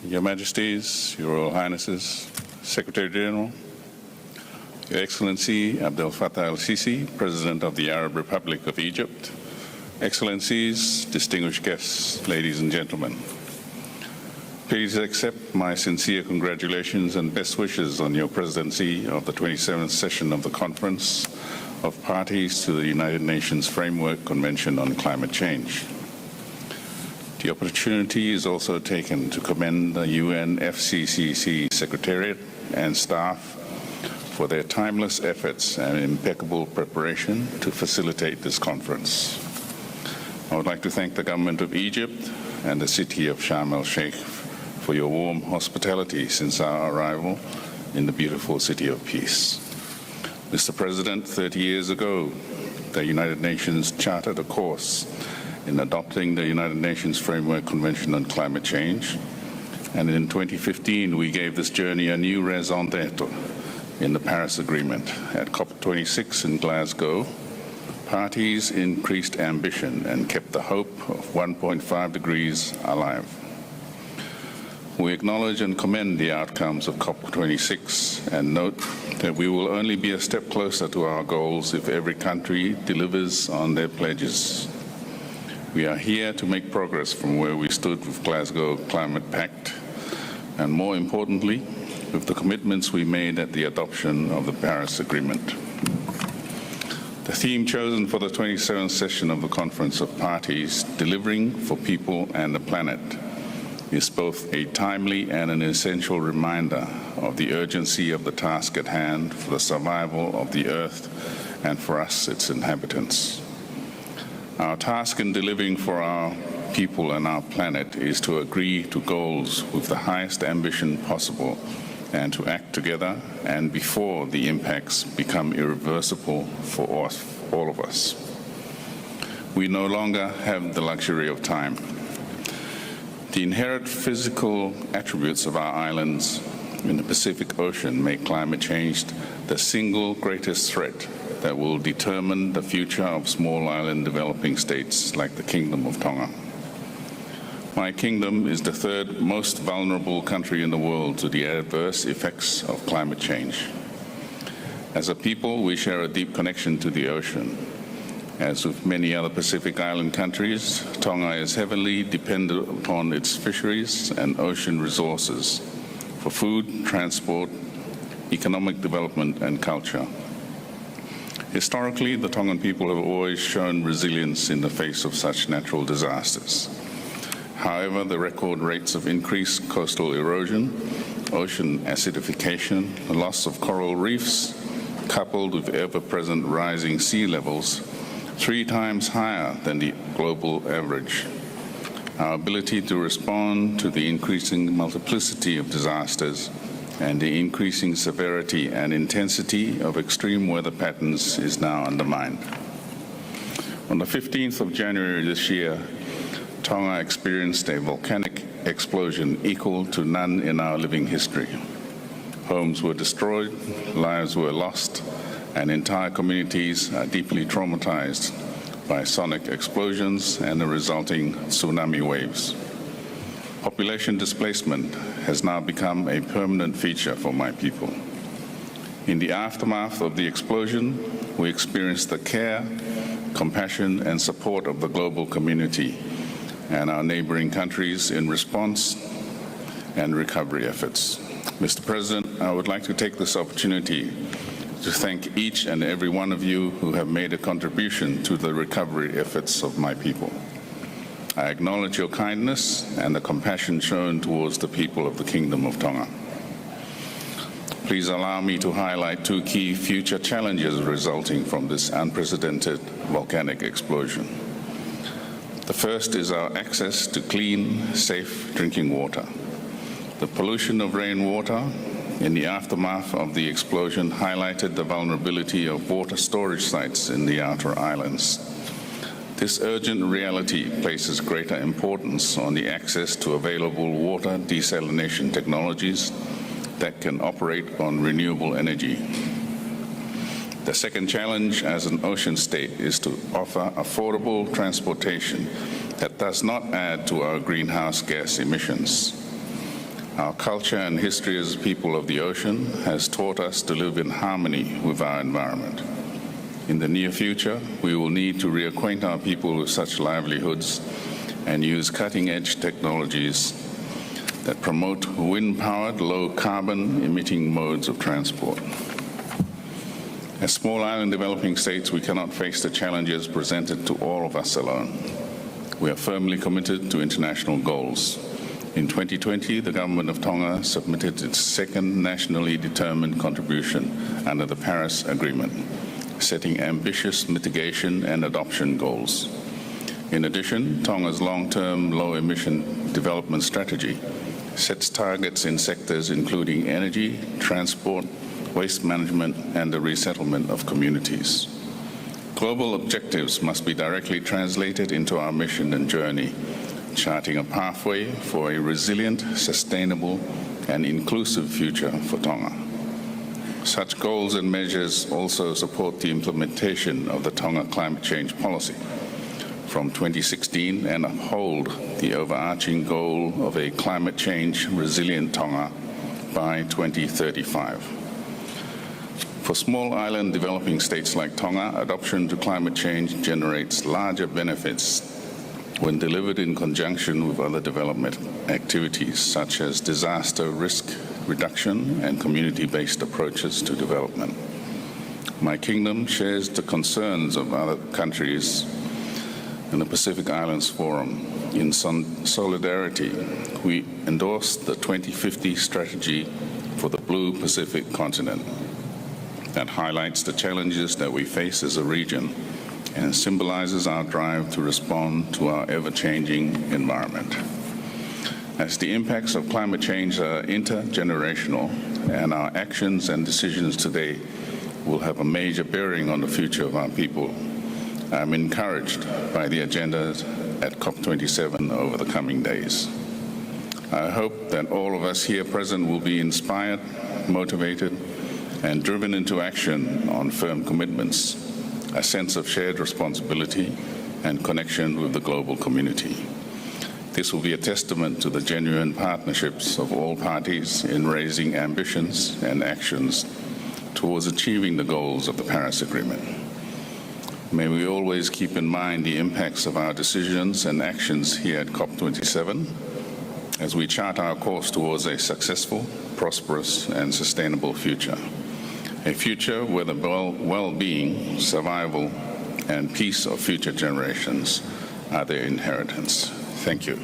Your Majesties, Your Royal Highnesses, Secretary General, Your Excellency Abdel Fattah el-Sisi, President of the Arab Republic of Egypt, Excellencies, distinguished guests, ladies and gentlemen. Please accept my sincere congratulations and best wishes on your presidency of the 27th session of the Conference of Parties to the United Nations Framework Convention on Climate Change. The opportunity is also taken to commend the UNFCCC Secretariat and staff for their timeless efforts and impeccable preparation to facilitate this conference. I would like to thank the government of Egypt and the city of Sharm El Sheikh for your warm hospitality since our arrival in the beautiful city of peace. Mr. President, 30 years ago, the United Nations charted a course in adopting the United Nations Framework Convention on Climate Change, and in 2015 we gave this journey a new raison d'etre in the Paris Agreement. At COP26 in Glasgow, parties increased ambition and kept the hope of 1.5 degrees alive. We acknowledge and commend the outcomes of COP26 and note that we will only be a step closer to our goals if every country delivers on their pledges. We are here to make progress from where we stood with Glasgow Climate Pact, and more importantly, with the commitments we made at the adoption of the Paris Agreement. The theme chosen for the 27th session of the Conference of Parties, Delivering for People and the Planet, is both a timely and an essential reminder of the urgency of the task at hand for the survival of the Earth and for us, its inhabitants. Our task in delivering for our people and our planet is to agree to goals with the highest ambition possible and to act together and before the impacts become irreversible for us, all of us. We no longer have the luxury of time. The inherent physical attributes of our islands in the Pacific Ocean make climate change the single greatest threat that will determine the future of small island developing states like the Kingdom of Tonga. My kingdom is the third most vulnerable country in the world to the adverse effects of climate change. As a people, we share a deep connection to the ocean. As with many other Pacific Island countries, Tonga is heavily dependent upon its fisheries and ocean resources for food, transport, economic development, and culture. Historically, the Tongan people have always shown resilience in the face of such natural disasters. However, the record rates of increased coastal erosion, ocean acidification, the loss of coral reefs, coupled with ever-present rising sea levels, 3 times higher than the global average. Our ability to respond to the increasing multiplicity of disasters and the increasing severity and intensity of extreme weather patterns is now undermined. On the 15th of January this year, Tonga experienced a volcanic explosion equal to none in our living history. Homes were destroyed, lives were lost, and entire communities are deeply traumatized by sonic explosions and the resulting tsunami waves. Population displacement has now become a permanent feature for my people. In the aftermath of the explosion, we experienced the care, compassion, and support of the global community and our neighboring countries in response and recovery efforts. Mr. President, I would like to take this opportunity to thank each and every one of you who have made a contribution to the recovery efforts of my people. I acknowledge your kindness and the compassion shown towards the people of the Kingdom of Tonga. Please allow me to highlight 2 key future challenges resulting from this unprecedented volcanic explosion. The first is our access to clean, safe drinking water. The pollution of rainwater in the aftermath of the explosion highlighted the vulnerability of water storage sites in the outer islands. This urgent reality places greater importance on the access to available water desalination technologies that can operate on renewable energy. The second challenge as an ocean state is to offer affordable transportation that does not add to our greenhouse gas emissions. Our culture and history as people of the ocean has taught us to live in harmony with our environment. In the near future, we will need to reacquaint our people with such livelihoods and use cutting-edge technologies that promote wind-powered, low-carbon emitting modes of transport. As small island developing states, we cannot face the challenges presented to all of us alone. We are firmly committed to international goals. In 2020, the government of Tonga submitted its second nationally determined contribution under the Paris Agreement, setting ambitious mitigation and adoption goals. In addition, Tonga's long-term low-emission development strategy sets targets in sectors including energy, transport, waste management, and the resettlement of communities. Global objectives must be directly translated into our mission and journey, charting a pathway for a resilient, sustainable, and inclusive future for Tonga. Such goals and measures also support the implementation of the Tonga climate change policy from 2016 and uphold the overarching goal of a climate change resilient Tonga by 2035. For small island developing states like Tonga, adoption to climate change generates larger benefits when delivered in conjunction with other development activities such as disaster risk reduction and community-based approaches to development. My kingdom shares the concerns of other countries in the Pacific Islands Forum. In solidarity, we endorse the 2050 strategy for the Blue Pacific continent that highlights the challenges that we face as a region and symbolizes our drive to respond to our ever-changing environment. As the impacts of climate change are intergenerational and our actions and decisions today will have a major bearing on the future of our people, I'm encouraged by the agendas at COP27 over the coming days. I hope that all of us here present will be inspired, motivated, and driven into action on firm commitments, a sense of shared responsibility and connection with the global community. This will be a testament to the genuine partnerships of all parties in raising ambitions and actions towards achieving the goals of the Paris Agreement. May we always keep in mind the impacts of our decisions and actions here at COP27 as we chart our course towards a successful, prosperous, and sustainable future. A future where the well-being, survival, and peace of future generations are their inheritance. Thank you.